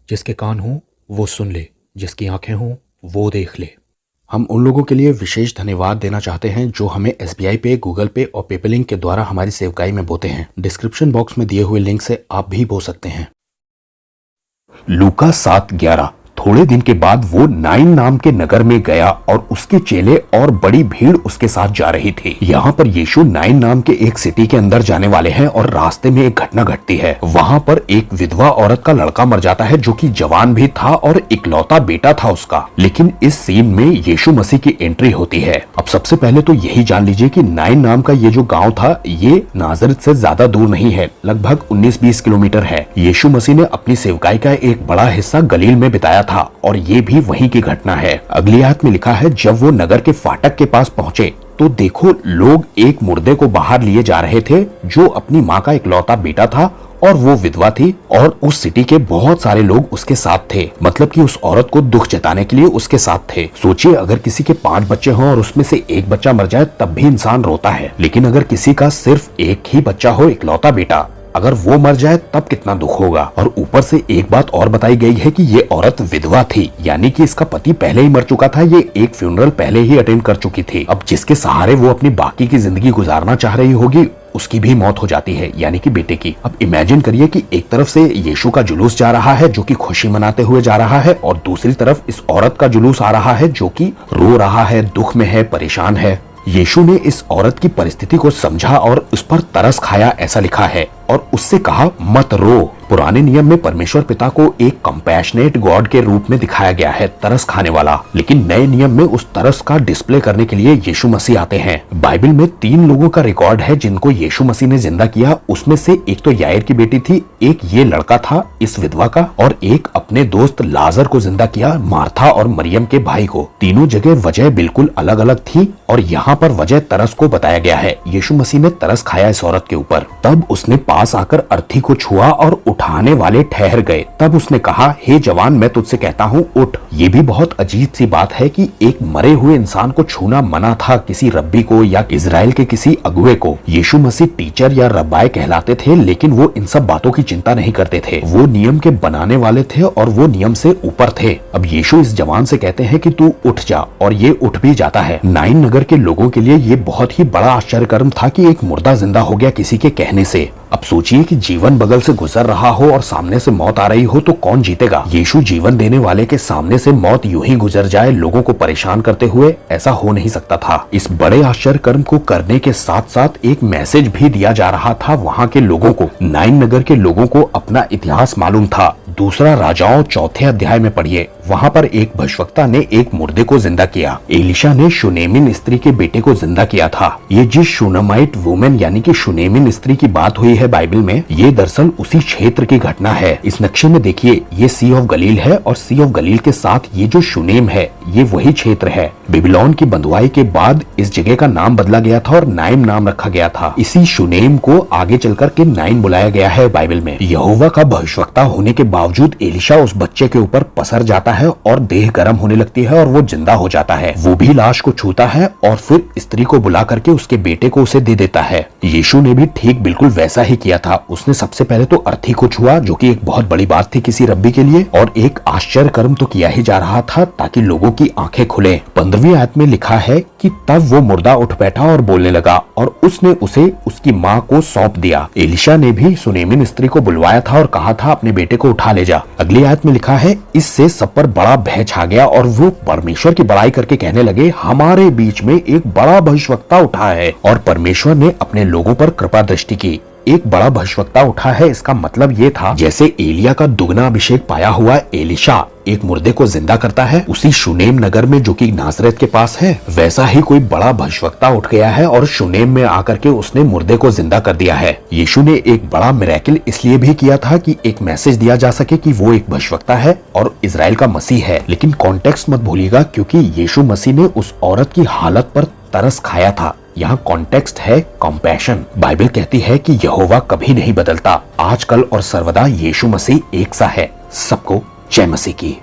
जिसके कान हों वो सुन ले, जिसकी आंखें हों वो देख ले। हम उन लोगों के लिए विशेष धन्यवाद देना चाहते हैं जो हमें SBI पे, गूगल पे और पेपलिंक के द्वारा हमारी सेवकाई में बोते हैं। डिस्क्रिप्शन बॉक्स में दिए हुए लिंक से आप भी बो सकते हैं। लूका 7:11। थोड़े दिन के बाद वो नाइन नाम के नगर में गया और उसके चेले और बड़ी भीड़ उसके साथ जा रही थी। यहाँ पर यीशु नाइन नाम के एक सिटी के अंदर जाने वाले हैं और रास्ते में एक घटना घटती है। वहाँ पर एक विधवा औरत का लड़का मर जाता है जो कि जवान भी था और इकलौता बेटा था उसका। लेकिन इस सीन में यीशु मसीह की एंट्री होती है। अब सबसे पहले तो यही जान लीजिए कि नाइन नाम का ये जो गाँव था ये नाजरत से ज्यादा दूर नहीं है, लगभग 19-20 किलोमीटर है। यीशु मसीह ने अपनी सेवकाई का एक बड़ा हिस्सा गलील में बिताया था और ये भी वहीं की घटना है। अगली आयत में लिखा है, जब वो नगर के फाटक के पास पहुंचे तो देखो लोग एक मुर्दे को बाहर लिए जा रहे थे जो अपनी माँ का इकलौता बेटा था और वो विधवा थी और उस सिटी के बहुत सारे लोग उसके साथ थे। मतलब कि उस औरत को दुख जताने के लिए उसके साथ थे। सोचिए अगर किसी के 5 बच्चे हों और उसमें से एक बच्चा मर जाए तब भी इंसान रोता है, लेकिन अगर किसी का सिर्फ एक ही बच्चा हो, इकलौता बेटा, अगर वो मर जाए तब कितना दुख होगा। और ऊपर से एक बात और बताई गई है कि ये औरत विधवा थी, यानी कि इसका पति पहले ही मर चुका था। ये एक फ्यूनरल पहले ही अटेंड कर चुकी थी। अब जिसके सहारे वो अपनी बाकी की जिंदगी गुजारना चाह रही होगी उसकी भी मौत हो जाती है, यानी कि बेटे की। अब इमेजिन करिए कि एक तरफ से यीशु का जुलूस जा रहा है जो कि खुशी मनाते हुए जा रहा है और दूसरी तरफ इस औरत का जुलूस आ रहा है जो कि रो रहा है, दुख में है, परेशान है। यीशु ने इस औरत की परिस्थिति को समझा और उस पर तरस खाया, ऐसा लिखा है, और उससे कहा मत रो। पुराने नियम में परमेश्वर पिता को एक कंपैशनेट गॉड के रूप में दिखाया गया है, तरस खाने वाला। लेकिन नए नियम में उस तरस का डिस्प्ले करने के लिए यीशु मसीह आते हैं। बाइबल में 3 लोगों का रिकॉर्ड है जिनको यीशु मसीह ने जिंदा किया। उसमें से एक तो यायर की बेटी थी, एक ये लड़का था इस विधवा का, और एक अपने दोस्त लाजर को जिंदा किया, मार्था और मरियम के भाई को। तीनों जगह वजह बिल्कुल अलग अलग थी और यहाँ पर वजह तरस को बताया गया है। यीशु मसीह ने तरस खाया इस औरत के ऊपर। तब उसने पास आकर अर्थी को छुआ और उठाने वाले ठहर गए। तब उसने कहा, हे जवान, मैं तुझसे कहता हूँ उठ। ये भी बहुत अजीब सी बात है कि एक मरे हुए इंसान को छूना मना था किसी रब्बी को या इजराइल के किसी अगुए को। यीशु मसीह टीचर या रब्बाई कहलाते थे, लेकिन वो इन सब बातों की चिंता नहीं करते थे। वो नियम के बनाने वाले थे और वो नियम से ऊपर थे। अब यीशु इस जवान से कहते हैं कि तू उठ जा, और ये उठ भी जाता है। नाइन नगर के लोगों के लिए ये बहुत ही बड़ा आश्चर्यकर्म था कि एक मुर्दा जिंदा हो गया किसी के कहने से। अब सोचिए कि जीवन बगल से गुजर रहा हो और सामने से मौत आ रही हो तो कौन जीतेगा। यीशु जीवन देने वाले के सामने से मौत यूं ही गुजर जाए लोगों को परेशान करते हुए, ऐसा हो नहीं सकता था। इस बड़े आश्चर्य कर्म को करने के साथ साथ एक मैसेज भी दिया जा रहा था वहाँ के लोगों को। नाइन नगर के लोगों को अपना इतिहास मालूम था। दूसरा राजाओं 4थे अध्याय में पढ़िए, वहाँ पर एक भविष्यवक्ता ने एक मुर्दे को जिंदा किया। एलिशा ने शुनेमिन स्त्री के बेटे को जिंदा किया था। ये जिस शुनामाइट वुमेन यानी कि शुनेमिन स्त्री की बात हुई है बाइबल में, ये दरअसल उसी क्षेत्र की घटना है। इस नक्शे में देखिए, ये सी ऑफ गलील है और सी ऑफ गलील के साथ ये जो शुनेम है ये वही क्षेत्र है। बेबीलोन की बंधुआई के बाद इस जगह का नाम बदला गया था और नाइम नाम रखा गया था। इसी शुनेम को आगे चलकर के नाइन बुलाया गया है बाइबल में। यहोवा का भविष्यवक्ता होने के बावजूद एलिशा उस बच्चे के ऊपर पसर जाता है और देह गर्म होने लगती है और वो जिंदा हो जाता है। वो भी लाश को छूता है और फिर स्त्री को बुला करके उसके बेटे को उसे दे देता है। यीशु ने भी ठीक बिल्कुल वैसा ही किया था। उसने सबसे पहले तो अर्थी को छुआ, जो कि एक बहुत बड़ी बात थी किसी रब्बी के लिए, और एक आश्चर्य कर्म तो किया ही जा रहा था ताकि लोगों की आंखें खुले। 15वीं आयत में लिखा है कि तब वो मुर्दा उठ बैठा और बोलने लगा और उसने उसे उसकी माँ को सौंप दिया। एलिशा ने भी सुनेमिन स्त्री को बुलवाया था और कहा था अपने बेटे को उठा ले जा। अगली आयत में लिखा है, इससे सब पर बड़ा भय छा गया और वो परमेश्वर की बड़ाई करके कहने लगे, हमारे बीच में एक बड़ा भविष्यवक्ता उठा है। और परमेश्वर ने अपने लोगों पर कृपा दृष्टि की। एक बड़ा भविष्यवक्ता उठा है, इसका मतलब ये था जैसे एलिया का दुगना अभिषेक पाया हुआ एलिशा एक मुर्दे को जिंदा करता है उसी शुनेम नगर में जो कि नासरत के पास है, वैसा ही कोई बड़ा भविष्यवक्ता उठ गया है और शुनेम में आकर के उसने मुर्दे को जिंदा कर दिया है। यीशु ने एक बड़ा मिरेकल इसलिए भी किया था कि एक मैसेज दिया जा सके कि वो एक भविष्यवक्ता है और इजराइल का मसीह है। लेकिन कॉन्टेक्स्ट मत भूलिएगा, क्योंकि यीशु मसीह ने उस औरत की हालत पर तरस खाया था। यहाँ कॉन्टेक्स्ट है कंपैशन। बाइबल कहती है कि यहोवा कभी नहीं बदलता, आजकल और सर्वदा यीशु मसीह एक सा है। सबको जय मसीह की।